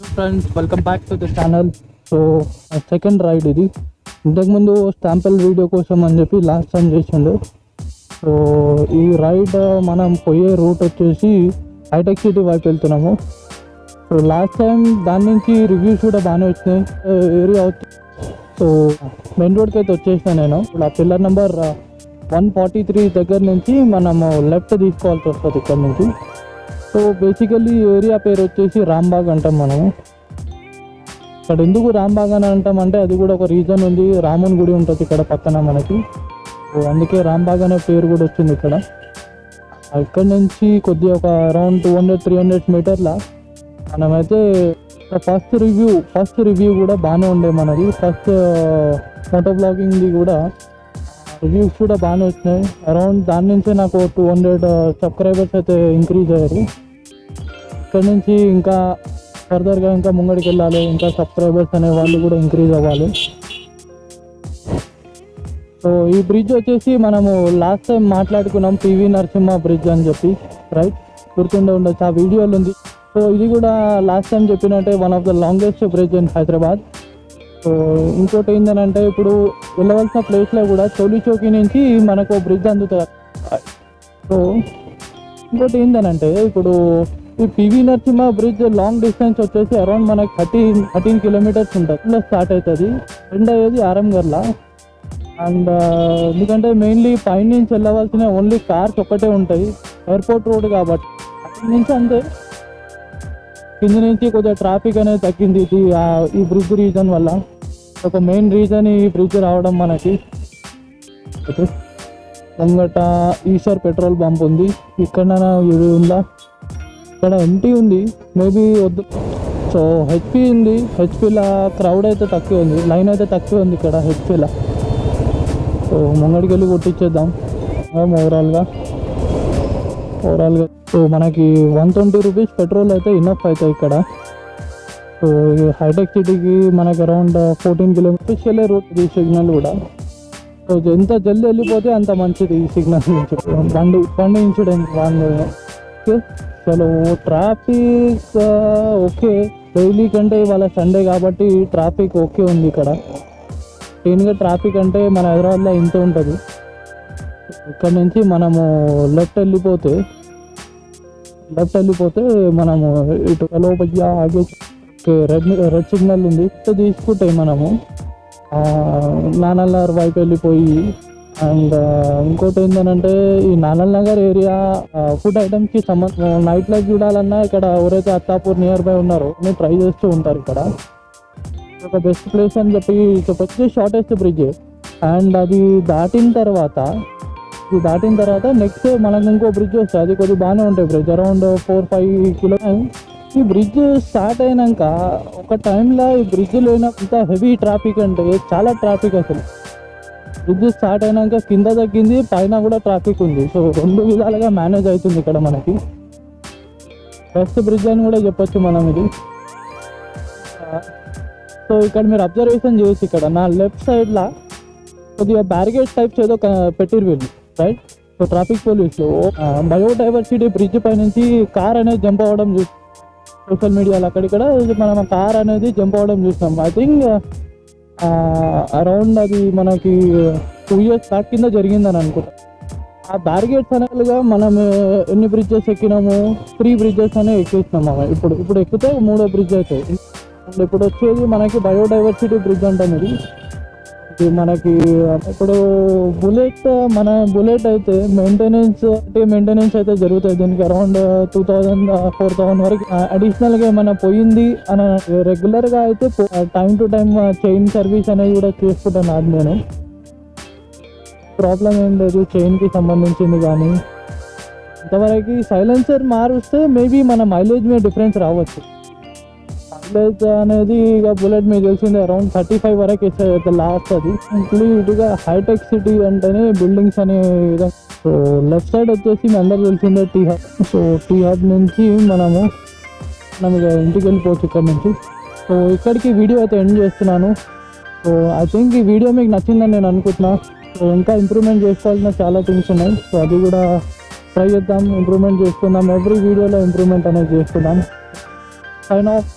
Friends, welcome back to the channel. So second ride ఇది. ఇంతకుముందు స్టాంపుల్ వీడియో కోసం అని చెప్పి లాస్ట్ టైం చేసిండు. సో ఈ రైడ్ మనం పోయే రూట్ వచ్చేసి హైటెక్ సిటీ వైపు వెళ్తున్నాము. సో లాస్ట్ టైం దాని నుంచి రివ్యూస్ కూడా బాగానే వచ్చినాయి. ఏరియా సో మెయిన్ రోడ్కి అయితే వచ్చేసిన నేను. ఇప్పుడు ఆ పిల్లర్ నెంబర్ 143 దగ్గర నుంచి మనము లెఫ్ట్ తీసుకోవాల్సి వస్తుంది ఇక్కడ నుంచి. సో బేసికల్లీ ఏరియా పేరు వచ్చేసి రాంబాగ్ అంటాం మనము. ఇక్కడ ఎందుకు రాంబాగ్ అని అంటాం అంటే అది కూడా ఒక రీజన్ ఉంది. రాముని గుడి ఉంటుంది ఇక్కడ పక్కన మనకి. సో అందుకే రాంబాగ్ అనే పేరు కూడా వచ్చింది ఇక్కడ. ఇక్కడ నుంచి కొద్దిగా ఒక అరౌండ్ 200-300 మీటర్ల మనమైతే ఫస్ట్ రివ్యూ కూడా బాగానే ఉండే మనది. ఫస్ట్ ఫోటో బ్లాగింగ్ది కూడా రివ్యూస్ కూడా బాగానే వచ్చినాయి. అరౌండ్ దాని నుంచే నాకు 200 సబ్స్క్రైబర్స్ అయితే ఇంక్రీజ్ అయ్యారు. ఇక్కడ నుంచి ఇంకా ఫర్దర్గా ఇంకా ముంగడికి వెళ్ళాలి, ఇంకా సబ్స్క్రైబర్స్ అనే వాళ్ళు కూడా ఇంక్రీజ్ అవ్వాలి. సో ఈ బ్రిడ్జ్ వచ్చేసి మనము లాస్ట్ టైం మాట్లాడుకున్నాం, పివి నరసింహ బ్రిడ్జ్ అని చెప్పి, రైట్? గుర్తుండే ఉండొచ్చు, ఆ వీడియోలో ఉంది. సో ఇది కూడా లాస్ట్ టైం చెప్పినట్టే one of the longest bridge in Hyderabad. So ఇంకోటి ఏంటంటే ఇప్పుడు వెళ్ళవలసిన ప్లేస్లో కూడా చౌలి చౌకీ నుంచి మనకు బ్రిడ్జ్ అందుతుంది. సో ఇంకోటి ఏంటంటే ఇప్పుడు ఈ PV Narasimha bridge long distance వచ్చేసి అరౌండ్ మనకి 13 కిలోమీటర్స్ ఉంటుంది. ఇలా స్టార్ట్ అవుతుంది. ఎండ్ అయ్యేది ఆరంగర్లా. అండ్ ఎందుకంటే మెయిన్లీ పైనుంచి వెళ్ళవలసిన ఓన్లీ కార్స్ ఒక్కటే ఉంటాయి, ఎయిర్పోర్ట్ రోడ్ కాబట్టి. అక్కడి నుంచి అంతే, కింద నుంచి కొద్దిగా ట్రాఫిక్ అనేది తగ్గింది ఈ బ్రిడ్జ్ రీజన్ వల్ల. ఒక మెయిన్ రీజన్ ఈ బ్రిడ్జ్ రావడం మనకి. ముంగట ఈశ్వర్ పెట్రోల్ బంప్ ఉంది. ఇక్కడ ఇది ఉందా? ఇక్కడ ఎంటీ ఉంది, మేబీ వద్దు. సో హెచ్పి ఉంది. హెచ్పిలా క్రౌడ్ అయితే తక్కువ ఉంది, లైన్ అయితే తక్కువ ఉంది ఇక్కడ హెచ్పిలా. సో ముంగడికి వెళ్ళి కొట్టించేద్దాం ఓవరాల్గా. సో మనకి 120 రూపీస్ పెట్రోల్ అయితే ఇనఫ్ అవుతాయి ఇక్కడ. సో హైటెక్ సిటీకి మనకి అరౌండ్ 14 కిలోమీటర్స్ వెళ్ళే రూట్ ఈ సిగ్నల్ కూడా. సో ఎంత జల్దీ వెళ్ళిపోతే అంత మంచిది ఈ సిగ్నల్ నుంచి. బండి ఇన్సిడెంట్ బాగుంది. ఓకే, చలో ట్రాఫిక్ ఓకే. డైలీ కంటే ఇవాళ సండే కాబట్టి ట్రాఫిక్ ఓకే ఉంది ఇక్కడ. మెయిన్గా ట్రాఫిక్ అంటే మన హైదరాబాద్లో ఇంత ఉంటుంది. ఇక్కడ నుంచి మనము లెఫ్ట్ వెళ్ళిపోతే మనము ఇటు లోపయ్యా ఆగే రెడ్ సిగ్నల్ ఉంది. ఇటు తీసుకుంటే మనము నానల్ నగర్ వైపు వెళ్ళిపోయి. అండ్ ఇంకోటి ఏంటంటే ఈ నానల్ నగర్ ఏరియా ఫుడ్ ఐటమ్స్కి నైట్ లైఫ్ చూడాలన్నా ఇక్కడ ఎవరైతే అత్తాపూర్ నియర్ బై ఉన్నారో నేను ట్రై చేస్తూ ఉంటారు. ఇక్కడ ఒక బెస్ట్ ప్లేస్ అని చెప్పి చెప్పొచ్చు. Shortest bridge. అండ్ అది దాటిన తర్వాత నెక్స్ట్ మనకు ఇంకో బ్రిడ్జ్ వస్తుంది. అది కొద్దిగా బాగానే ఉంటాయి బ్రిడ్జ్, అరౌండ్ 4-5 కిలోమీటర్స్. ఈ బ్రిడ్జ్ స్టార్ట్ అయినాక ఒక టైంలో ఈ బ్రిడ్జ్ లేనంత హెవీ ట్రాఫిక్, అంటే చాలా ట్రాఫిక్ అసలు. బ్రిడ్జ్ స్టార్ట్ అయినాక కింద తగ్గింది, పైన కూడా ట్రాఫిక్ ఉంది. సో 2 విధాలుగా మేనేజ్ అవుతుంది ఇక్కడ మనకి. బెస్ట్ బ్రిడ్జ్ అని కూడా చెప్పొచ్చు మనం ఇది. సో ఇక్కడ మీరు అబ్జర్వేషన్ చేయొచ్చు, ఇక్కడ నా లెఫ్ట్ సైడ్లో కొద్దిగా బ్యారికేడ్ టైప్స్ ఏదో పెట్టిరు వీళ్ళు, రైట్? సో ట్రాఫిక్ పోలీసులు బయోడైవర్సిటీ బ్రిడ్జ్ పై నుంచి కార్ అనేది జంప్ అవ్వడం చూస్తాం సోషల్ మీడియాలో. అక్కడిక్కడ మనం కార్ అనేది జంప్ అవ్వడం చూస్తాం. ఐ థింక్ అరౌండ్ అది మనకి 2 years బ్యాక్ కింద జరిగిందని అనుకుంటా. ఆ బ్యారికేడ్స్ అనేలుగా మనం ఎన్ని బ్రిడ్జెస్ ఎక్కినాము? 3 బ్రిడ్జెస్ అనేవి ఎక్కేసినాము. ఇప్పుడు ఎక్కితే 3వ బ్రిడ్జ్ అవుతాయి. అండ్ ఇప్పుడు వచ్చేది మనకి బయోడైవర్సిటీ బ్రిడ్జ్ అంటాం. ఇది మనకి ఇప్పుడు బుల్లెట్ అయితే మెయింటెనెన్స్ అయితే జరుగుతుంది. దీనికి అరౌండ్ 2000-4000 వరకు అడిషనల్గా ఏమైనా పోయింది అని రెగ్యులర్గా అయితే time to time chain service అనేది కూడా చేసుకుంటాను. అది నేను ప్రాబ్లం ఏం లేదు చైన్కి సంబంధించింది. కానీ ఇంతవరకు సైలెన్సర్ మారుస్తే మేబీ మన మైలేజ్ మీద డిఫరెన్స్ రావచ్చు. మైలేజ్ అనేది ఇక బుల్లెట్ మీకు తెలిసిందే అరౌండ్ 35 వరకు ఇస్తుంది లాస్ట్. అది ఇటుగా హైటెక్ సిటీ అంటేనే బిల్డింగ్స్ అనే విధంగా. సో లెఫ్ట్ సైడ్ వచ్చేసి మీ అందరూ తెలిసిందే టీ హబ్. సో టీ హబ్ నుంచి మనం ఇక ఇంటికి వెళ్ళిపోవచ్చు ఇక్కడ నుంచి. సో ఇక్కడికి వీడియో అయితే ఎండ్ చేస్తున్నాను. సో ఐ థింక్ ఈ వీడియో మీకు నచ్చిందని నేను అనుకుంటున్నా. సో ఇంకా ఇంప్రూవ్మెంట్ చేసుకోవాల్సిన చాలా థింగ్స్ ఉన్నాయి. సో అది కూడా ట్రై చేద్దాం, ఇంప్రూవ్మెంట్ చేసుకుందాం. ఎవ్రీ వీడియోలో ఇంప్రూవ్మెంట్ అనేది చేసుకుందాం. Sign of.